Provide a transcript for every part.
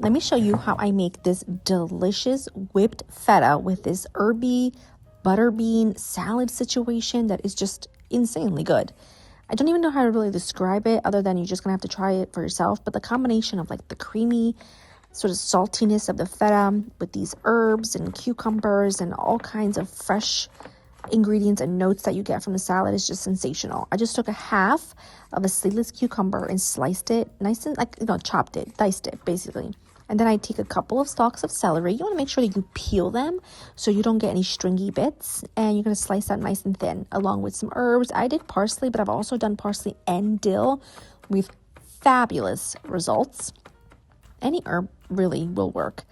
let me show you how I make this delicious whipped feta with this herby butterbean salad situation that is just insanely good. I don't even know how to really describe it other than you're just gonna have to try it for yourself. But the combination of like the creamy sort of saltiness of the feta with these herbs and cucumbers and all kinds of fresh ingredients and notes that you get from the salad is just sensational. I just took a half of a seedless cucumber and sliced it nice and chopped it, diced it basically. And then I take a couple of stalks of celery. You want to make sure that you peel them so you don't get any stringy bits. And you're going to slice that nice and thin along with some herbs. I did parsley, but I've also done parsley and dill with fabulous results. Any herb really will work.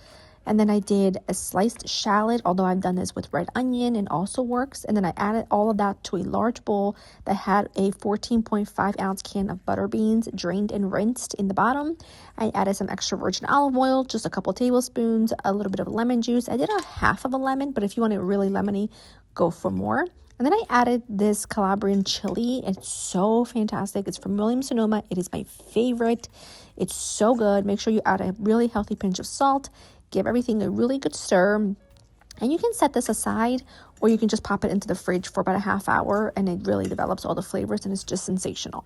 And then I did a sliced shallot, although I've done this with red onion and also works. And then I added all of that to a large bowl that had a 14.5 ounce can of butter beans drained and rinsed in the bottom. I added some extra virgin olive oil, just a couple tablespoons, a little bit of lemon juice. I did a half of a lemon, but if you want it really lemony, go for more. And then I added this Calabrian chili. It's so fantastic. It's from Williams-Sonoma. It is my favorite. It's so good. Make sure you add a really healthy pinch of salt. Give everything a really good stir. And you can set this aside or you can just pop it into the fridge for about a half hour and it really develops all the flavors and it's just sensational.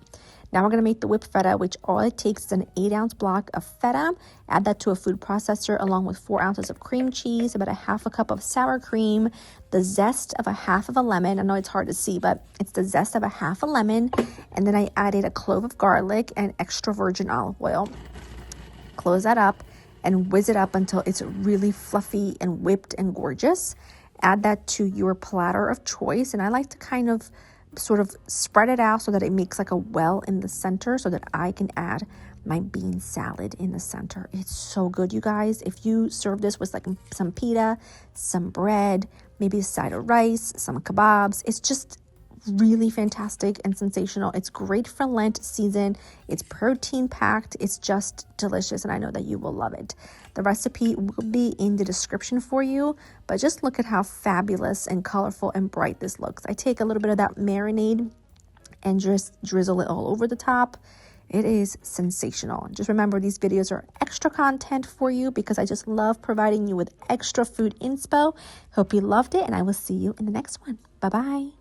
Now we're going to make the whipped feta, which all it takes is an 8-ounce block of feta. Add that to a food processor along with 4 ounces of cream cheese, about a half a cup of sour cream, the zest of a half of a lemon. I know it's hard to see, but it's the zest of a half a lemon. And then I added a clove of garlic and extra virgin olive oil. Close that up and whiz it up until it's really fluffy and whipped and gorgeous. Add that to your platter of choice. And I like to kind of sort of spread it out so that it makes like a well in the center so that I can add my bean salad in the center. It's so good, you guys. If you serve this with like some pita, some bread, maybe a side of rice, some kebabs, it's just really fantastic and sensational. It's great for Lent season. It's protein packed. It's just delicious and I know that you will love it. The recipe will be in the description for you, but just look at how fabulous and colorful and bright this looks. I take a little bit of that marinade and just drizzle it all over the top. It is sensational. Just remember, these videos are extra content for you because I just love providing you with extra food inspo. Hope you loved it and I will see you in the next one. Bye-bye.